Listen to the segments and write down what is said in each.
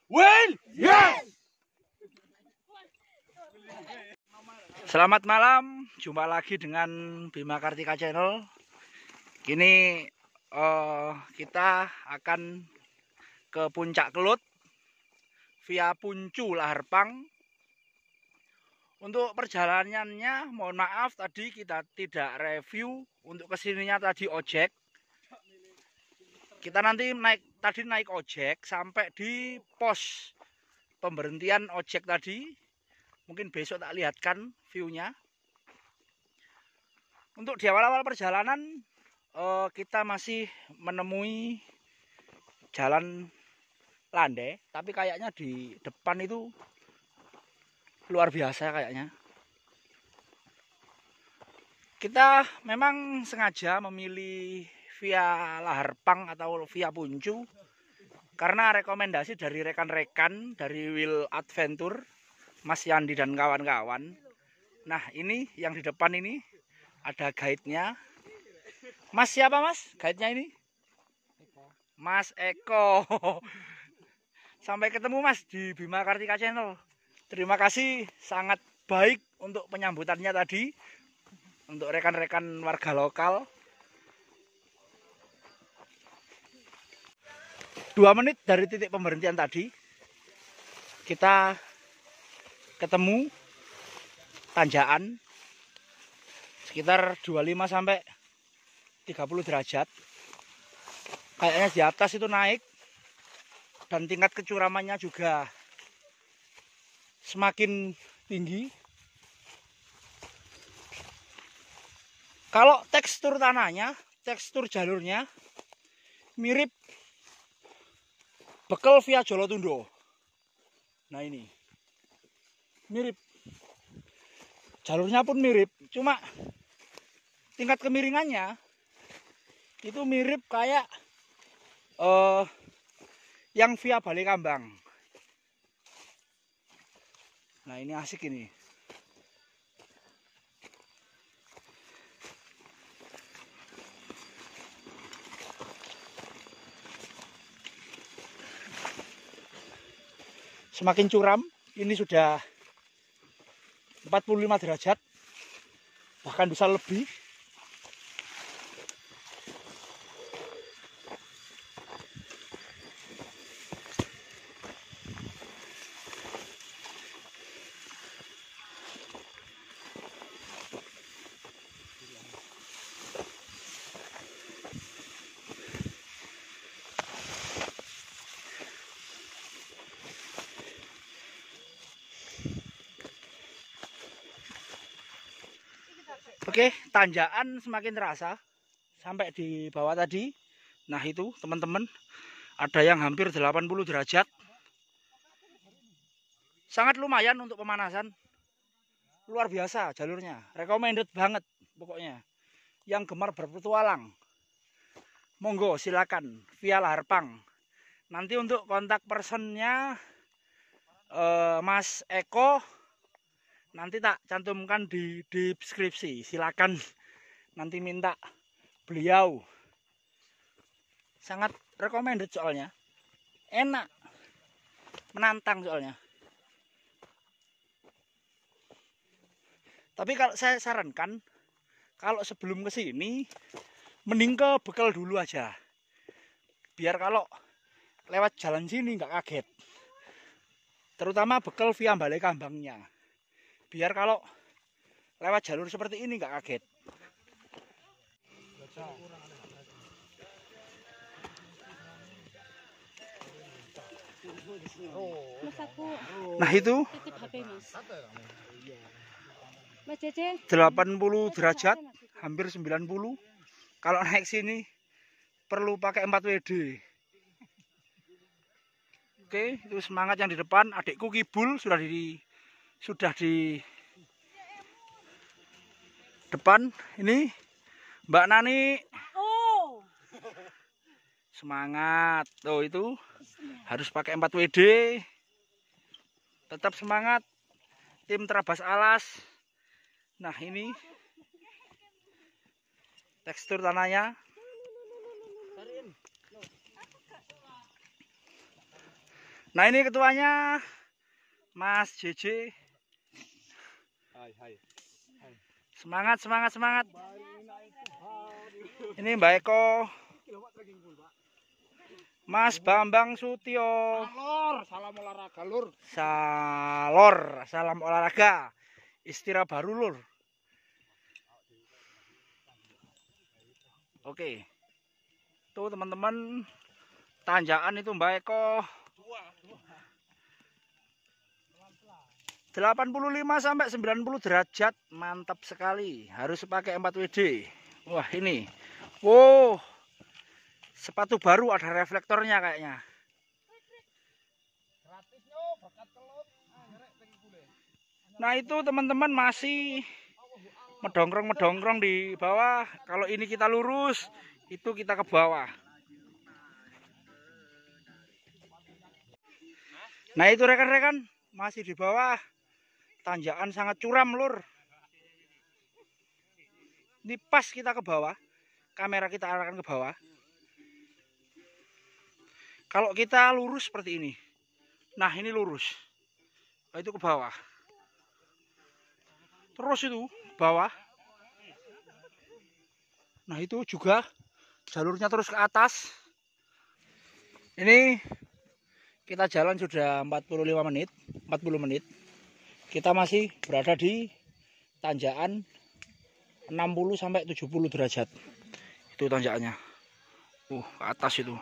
Win! Yes! Selamat malam, jumpa lagi dengan Bima Kartika Channel. Kini kita akan ke Puncak Kelut via Puncu Laharpang. Untuk perjalanannya, mohon maaf tadi kita tidak review. Untuk kesininya tadi ojek. Kita nanti naik ojek sampai di pos pemberhentian ojek tadi. Mungkin besok tak lihatkan view-nya. Untuk di awal-awal perjalanan kita masih menemui jalan landai, tapi kayaknya di depan itu luar biasa kayaknya. Kita memang sengaja memilih via Laharpang atau via Puncu karena rekomendasi dari rekan-rekan dari Will Adventure, Mas Yandi dan kawan-kawan. Nah, ini yang di depan ini ada guide-nya. Mas siapa, Mas? Guide-nya ini? Mas Eko. Sampai ketemu, Mas, di Bima Kartika Channel. Terima kasih, sangat baik untuk penyambutannya tadi untuk rekan-rekan warga lokal. 2 menit dari titik pemberhentian tadi kita ketemu tanjakan sekitar 25 sampai 30 derajat. Kayaknya di atas itu naik dan tingkat kecuramannya juga semakin tinggi. Kalau tekstur tanahnya, tekstur jalurnya mirip bekel via Jolotundo. Nah, ini mirip, jalurnya pun mirip, cuma tingkat kemiringannya itu mirip kayak yang via Balekambang. Nah, ini asik ini. Semakin curam, ini sudah 45 derajat, bahkan bisa lebih. Oke, tanjakan semakin terasa sampai di bawah tadi. Nah, itu teman-teman, ada yang hampir 80 derajat. Sangat lumayan untuk pemanasan. Luar biasa jalurnya, recommended banget pokoknya. Yang gemar berpetualang, monggo silakan via Laharpang. Nanti untuk kontak personnya Mas Eko nanti tak cantumkan di deskripsi. Silakan nanti minta beliau. Sangat recommended soalnya. Enak. Menantang soalnya. Tapi kalau saya sarankan, kalau sebelum ke sini mending ke bekel dulu aja. Biar kalau lewat jalan sini nggak kaget. Terutama bekel via Balekambangnya. Biar kalau lewat jalur seperti ini nggak kaget. Nah, itu 80 derajat, hampir 90. Kalau naik sini perlu pakai 4 WD. Oke, itu semangat yang di depan. Adikku Kibul sudah di depan. Ini Mbak Nani. Oh. Semangat. Tuh, itu harus pakai 4 WD. Tetap semangat. Tim Terabas Alas. Nah, ini tekstur tanahnya. Nah ini ketuanya Mas JJ. Hai. Semangat. Ini Mbak Eko. Mas Bambang Sutio. Salam olahraga lur. Salam olahraga. Istirahat baru lur. Oke. Tuh teman-teman, tanjakan itu Mbak Eko. 85 sampai 90 derajat, mantap sekali. Harus pakai 4 WD. Wah ini, wow, sepatu baru ada reflektornya kayaknya. Nah itu teman-teman masih medongkrong di bawah. Kalau ini kita lurus, itu kita ke bawah. Nah itu rekan-rekan masih di bawah. Tanjakan sangat curam lur. Ini pas kita ke bawah, kamera kita arahkan ke bawah. Kalau kita lurus seperti ini, nah ini lurus, nah, itu ke bawah. Terus itu bawah. Nah itu juga jalurnya terus ke atas. Ini kita jalan sudah 40 menit. Kita masih berada di tanjakan 60 sampai 70 derajat. Itu tanjakannya. Ke atas itu.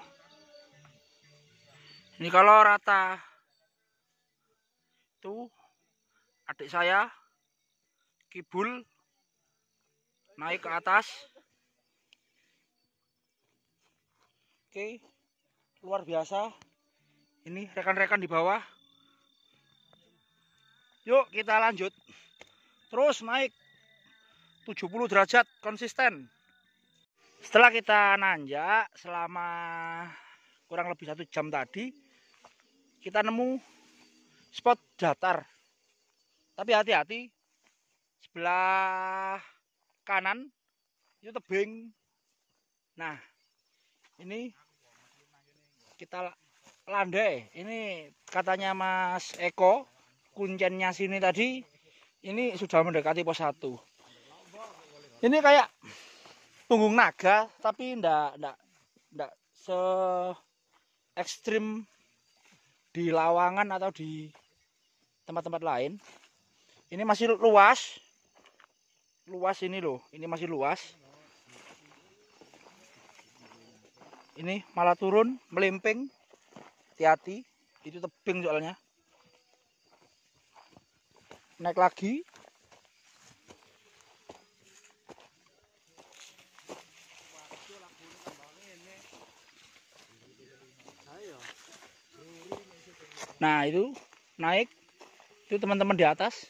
Ini kalau rata tuh adik saya kibul naik ke atas. Oke, luar biasa. Ini rekan-rekan di bawah. Yuk kita lanjut. Terus naik 70 derajat konsisten. Setelah kita nanjak selama kurang lebih 1 jam tadi, kita nemu spot datar. Tapi hati-hati, sebelah kanan itu tebing. Nah, ini kita landai. Ini katanya Mas Eko, kuncennya sini tadi, ini sudah mendekati pos 1. Ini kayak punggung naga, tapi enggak se ekstrim di Lawangan atau di tempat-tempat lain. Ini masih luas ini loh, ini masih luas. Ini malah turun melempeng, hati-hati, itu tebing soalnya. Naik lagi. Nah itu naik, itu teman-teman di atas.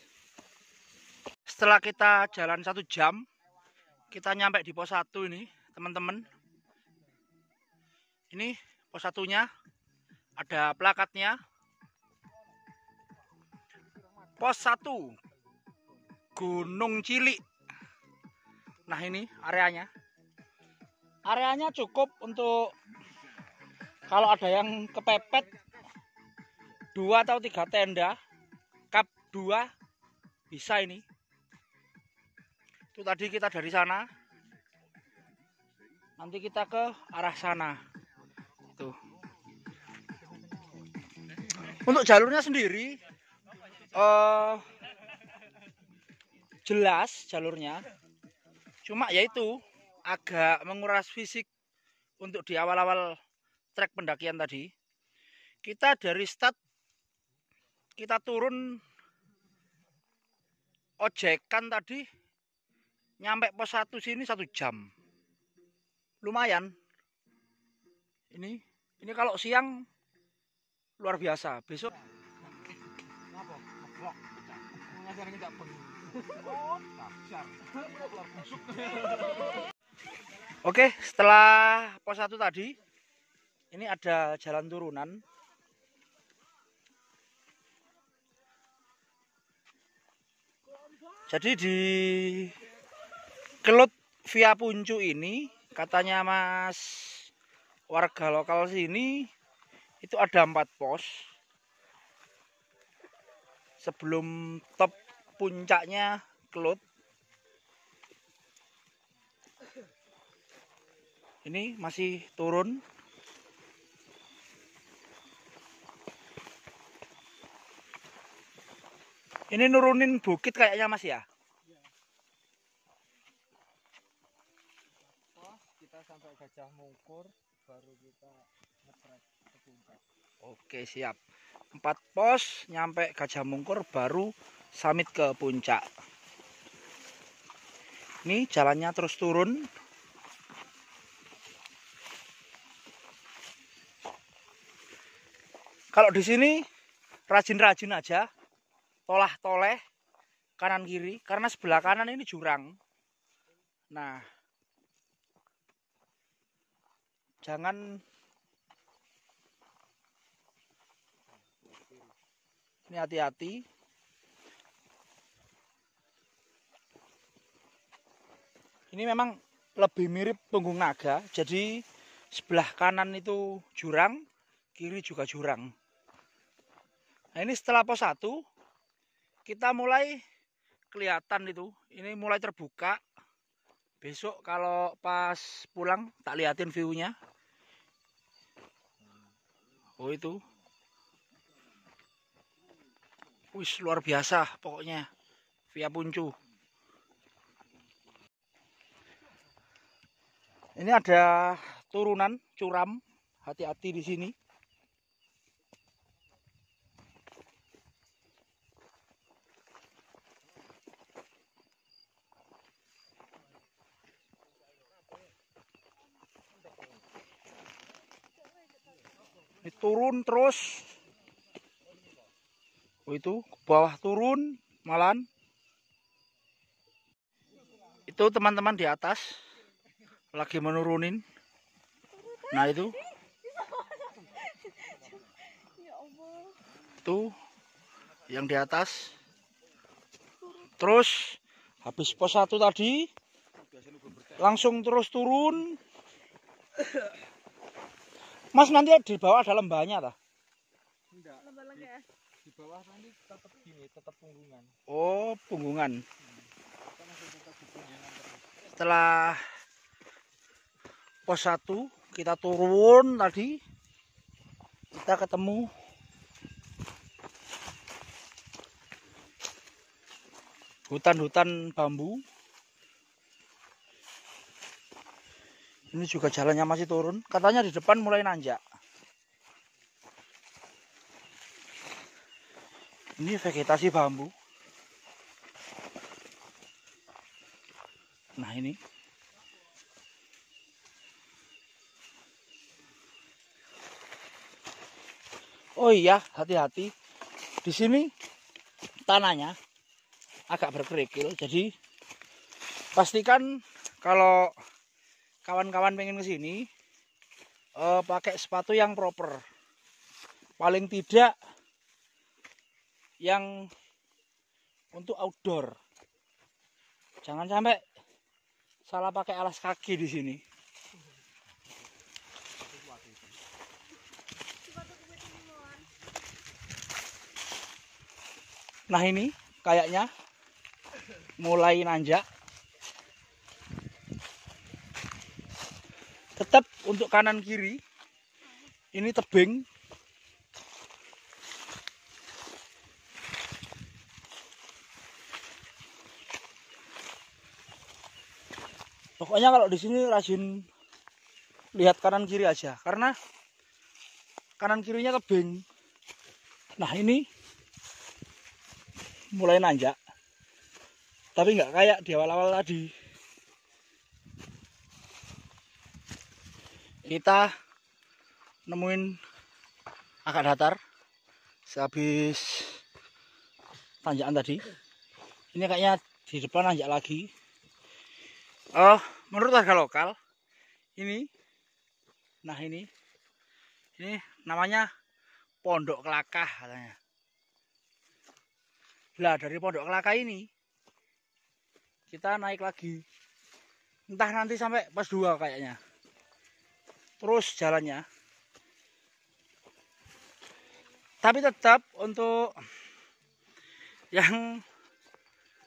Setelah kita jalan 1 jam, kita nyampe di pos 1 ini teman-teman. Ini pos 1-nya, ada plakatnya. Pos 1 Gunung Cilik. Nah ini areanya. Areanya cukup untuk kalau ada yang kepepet 2 atau 3 tenda, kap 2 bisa ini. Itu tadi kita dari sana. Nanti kita ke arah sana. Tuh. Untuk jalurnya sendiri jelas jalurnya, cuma yaitu agak menguras fisik untuk di awal-awal trek pendakian tadi. Kita dari start, kita turun ojekan tadi, nyampe pos 1 sini 1 jam, lumayan. Ini kalau siang luar biasa. Besok Oke, setelah pos 1 tadi, ini ada jalan turunan. Jadi di Kelut Via Puncu ini, katanya Mas warga lokal sini, itu ada 4 pos. sebelum top puncaknya Kelut. Ini masih turun. Ini nurunin bukit kayaknya Mas ya? Kita sampai Gajah Mungkur, baru kita nge-trek ke puncak. Oke, siap. 4 pos nyampe Gajah Mungkur baru summit ke puncak. Ini jalannya terus turun. Kalau di sini rajin-rajin aja, tolah-toleh kanan kiri karena sebelah kanan ini jurang. Nah, jangan ini hati-hati. Ini memang lebih mirip Punggung Naga, jadi sebelah kanan itu jurang, kiri juga jurang. Nah, ini setelah pos 1 kita mulai kelihatan itu, ini mulai terbuka. Besok kalau pas pulang tak liatin view-nya. Oh itu. Wis luar biasa pokoknya via Puncu. Ini ada turunan curam, hati-hati di sini. Ini turun terus. Oh itu ke bawah turun malan. Itu teman-teman di atas lagi menurunin. Nah itu. Tuh yang di atas. Terus habis pos 1 tadi langsung terus turun. Mas nanti di bawah ada lembahnya tah? Enggak. Di bawah nanti tetap gini, tetap punggungan. Oh, punggungan. Setelah pos 1 kita turun tadi, kita ketemu hutan-hutan bambu. Ini juga jalannya masih turun. Katanya di depan mulai nanjak. Ini vegetasi bambu. Nah ini. Oh iya, hati-hati. Di sini tanahnya agak berkerikil. Jadi pastikan kalau kawan-kawan pengen ke sini pakai sepatu yang proper. Paling tidak yang untuk outdoor. Jangan sampai salah pakai alas kaki di sini. Nah ini kayaknya mulai nanjak. Tetap untuk kanan kiri ini tebing. Pokoknya kalau di sini rajin lihat kanan kiri aja karena kanan kirinya tebing. Nah ini mulai nanjak, tapi nggak kayak di awal-awal tadi. Kita nemuin agak datar sehabis tanjakan tadi. Ini kayaknya di depan nanjak lagi. Menurut warga lokal ini, nah ini namanya Pondok Kelakah katanya. Lah dari Pondok Kelakah ini kita naik lagi, entah nanti sampai pos 2 kayaknya. Terus jalannya. Tapi tetap untuk Yang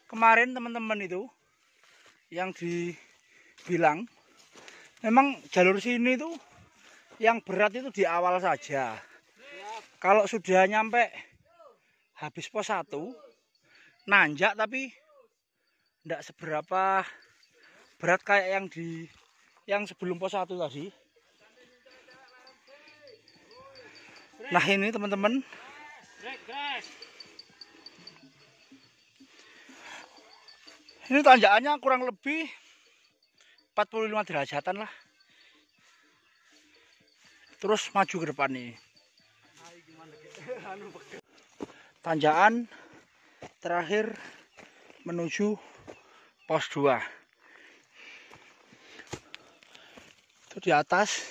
kemarin teman-teman itu yang dibilang memang jalur sini tuh yang berat itu di awal saja. Kalau sudah nyampe habis pos 1 nanjak, tapi tidak seberapa berat kayak yang sebelum pos 1 tadi. Nah ini teman-teman, ini tanjakannya kurang lebih 45 derajatan lah. Terus maju ke depan nih. Tanjakan terakhir menuju pos 2. Itu di atas.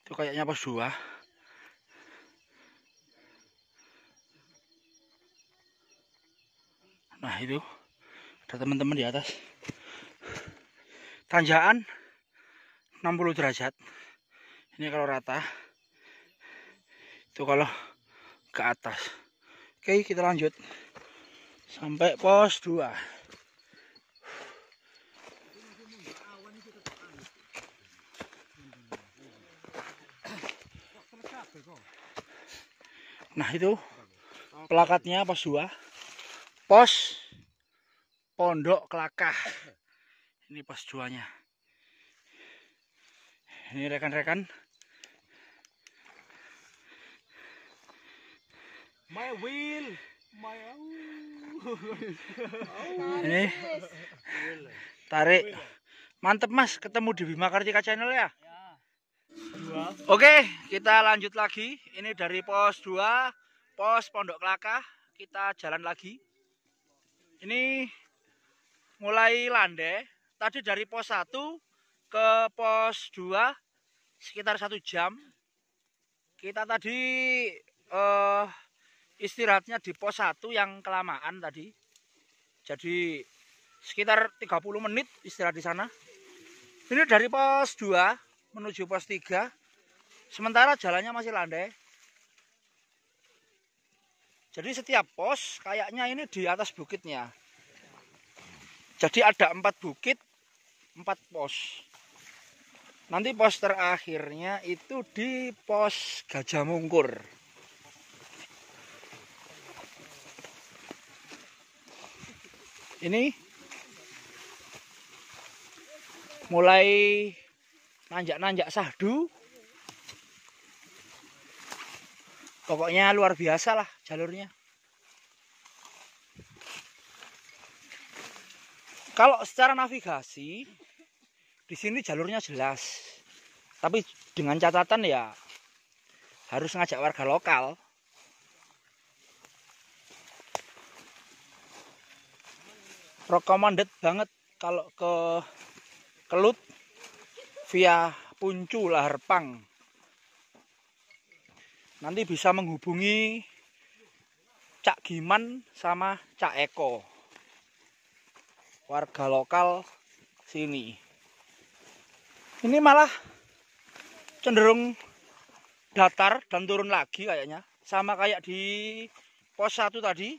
Itu kayaknya pos 2. Nah itu ada teman-teman di atas. Tanjakan 60 derajat. Ini kalau rata. Itu kalau ke atas. Oke, kita lanjut sampai pos 2. Nah itu plakatnya pos 2. Pos Pondok Kelakah. Ini pos 2-nya. Ini rekan-rekan. My wheel, my Ini tarik. Mantep Mas, ketemu di Bima Kartika Channel ya. Oke, kita lanjut lagi. Ini dari pos 2, pos Pondok Kelakah. Kita jalan lagi. Ini mulai landai. Tadi dari pos 1 ke pos 2 sekitar 1 jam. Kita tadi istirahatnya di pos 1 yang kelamaan tadi. Jadi sekitar 30 menit istirahat di sana. Ini dari pos 2 menuju pos 3. Sementara jalannya masih landai. Jadi setiap pos kayaknya ini di atas bukitnya. Jadi ada 4 bukit, 4 pos. Nanti pos terakhirnya itu di pos Gajah Mungkur. Ini mulai nanjak-nanjak sahdu. Pokoknya luar biasa lah jalurnya. Kalau secara navigasi di sini jalurnya jelas. Tapi dengan catatan ya harus ngajak warga lokal. Recommended banget kalau ke Kelut via Puncu Lahar Pang. Nanti bisa menghubungi Cak Giman sama Cak Eko, warga lokal sini. Ini malah cenderung datar dan turun lagi kayaknya. Sama kayak di pos 1 tadi.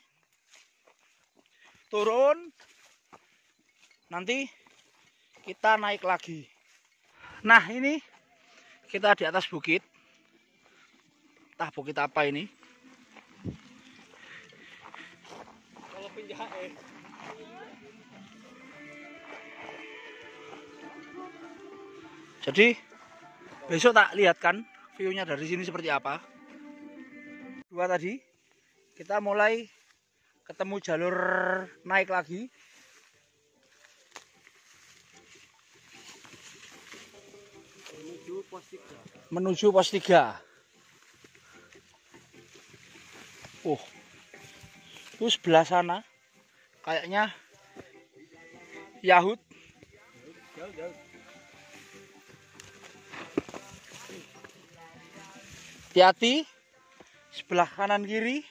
Turun. Nanti kita naik lagi. Nah ini kita di atas bukit. Entah bukit apa ini. kalau penjahat Jadi besok tak lihatkan view-nya dari sini seperti apa. 2 tadi kita mulai ketemu jalur naik lagi. Menuju pos 3. Itu sebelah sana kayaknya Yahud. Hati-hati sebelah kanan kiri.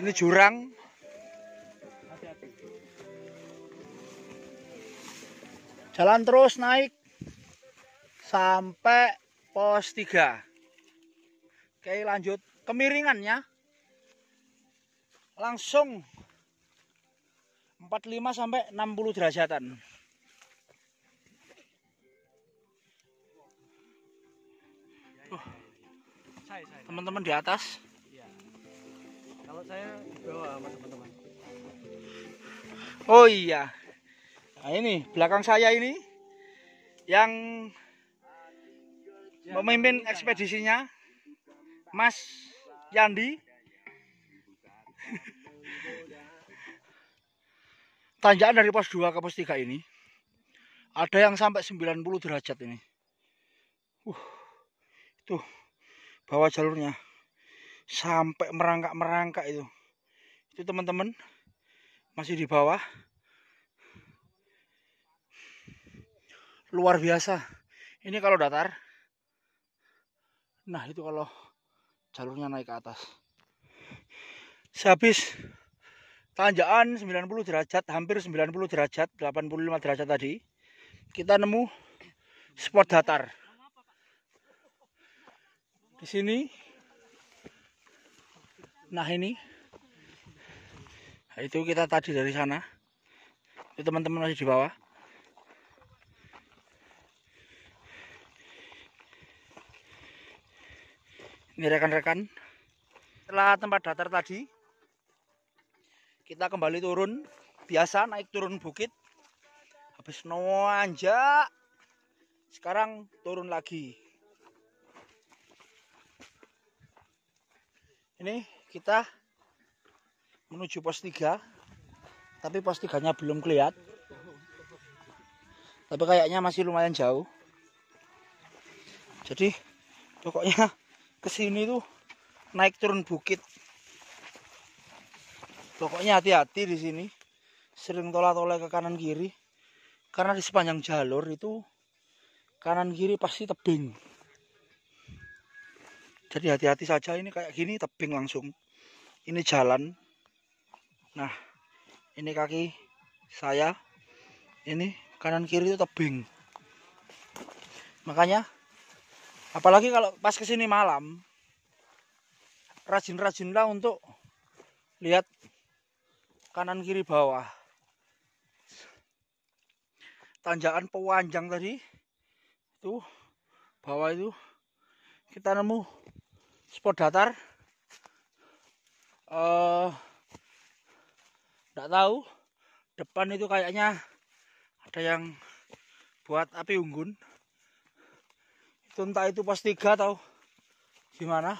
Ini jurang. Jalan terus naik sampai pos 3. Oke, lanjut kemiringannya. langsung 45 sampai 60 derajatan. Teman-teman di atas. Iya. Kalau saya di bawah sama teman-teman. Oh iya. Nah ini belakang saya ini yang memimpin ekspedisinya Mas Yandi. Tanjakan dari pos 2 ke pos 3 ini ada yang sampai 90 derajat ini. Tuh bawah jalurnya sampai merangkak-merangkak itu. Itu teman-teman masih di bawah. Luar biasa. Ini kalau datar. Nah, itu kalau jalurnya naik ke atas. Sehabis tanjakan 90 derajat, hampir 90 derajat, 85 derajat tadi, kita nemu spot datar. Di sini. Nah, ini. Nah, itu kita tadi dari sana. Itu teman-teman masih di bawah. Ini rekan-rekan. Setelah tempat datar tadi, kita kembali turun. Biasa naik turun bukit. Habis nanjak. Sekarang turun lagi. Ini kita menuju pos 3. Tapi pos 3-nya belum kelihatan. Tapi kayaknya masih lumayan jauh. Jadi pokoknya kesini tuh naik turun bukit. Pokoknya hati-hati di sini. Sering tolak-tolak ke kanan kiri. Karena di sepanjang jalur itu kanan kiri pasti tebing. Jadi hati-hati saja, ini kayak gini tebing langsung. Ini jalan. Nah, ini kaki saya. Ini kanan kiri itu tebing. Makanya apalagi kalau pas kesini malam, rajin-rajinlah untuk lihat kanan kiri bawah. Tanjakan pewanjang tadi itu bawah itu kita nemu spot datar. Nggak tahu, depan itu kayaknya ada yang buat api unggun. Itu entah itu pos 3 atau gimana.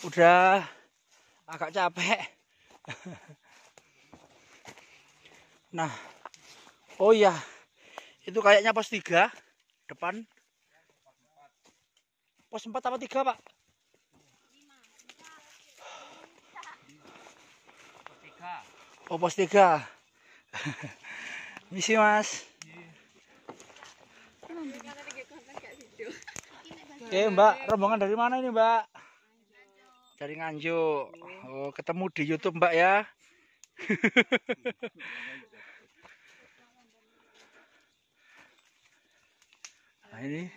Udah agak capek. Nah, oh iya, itu kayaknya pos 3 depan. Pos 4 apa 3, Pak? Oh, pos 3. Misi, Mas. Oke, Mbak, rombongan dari mana ini, Mbak? Dari Nganjuk. Oh, ketemu di YouTube, Mbak ya. Nah, ini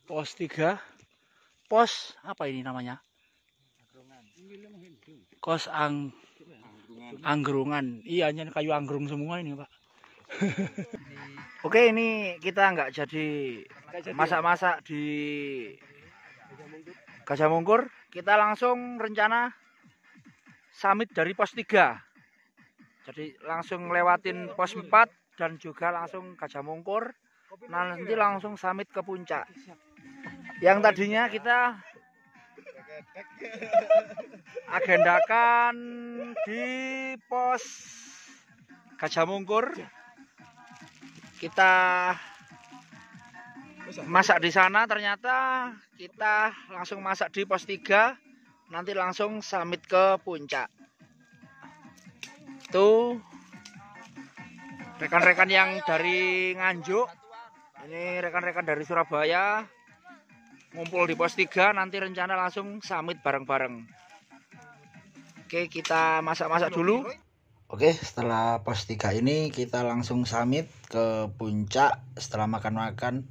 pos 3. Pos apa ini namanya? Kos anggrungan. Iya, hanya kayu anggrung semua ini, Pak. Oke, ini kita nggak jadi masak-masak di Gajah Mungkur. Kita langsung rencana summit dari pos 3. Jadi langsung lewatin pos 4 dan juga langsung Gajah Mungkur. Nanti langsung summit ke puncak. Yang tadinya kita agendakan di pos Gajah Mungkur, kita masak di sana. Ternyata kita langsung masak di pos 3, nanti langsung summit ke puncak. Tuh rekan-rekan yang dari Nganjuk, ini rekan-rekan dari Surabaya ngumpul di pos 3, nanti rencana langsung summit bareng-bareng. Oke, kita masak-masak dulu. Oke, setelah pos 3 ini kita langsung summit ke puncak. Setelah makan-makan,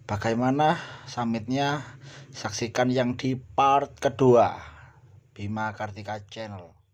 bagaimana summitnya, saksikan yang di part kedua. Bima Kartika Channel.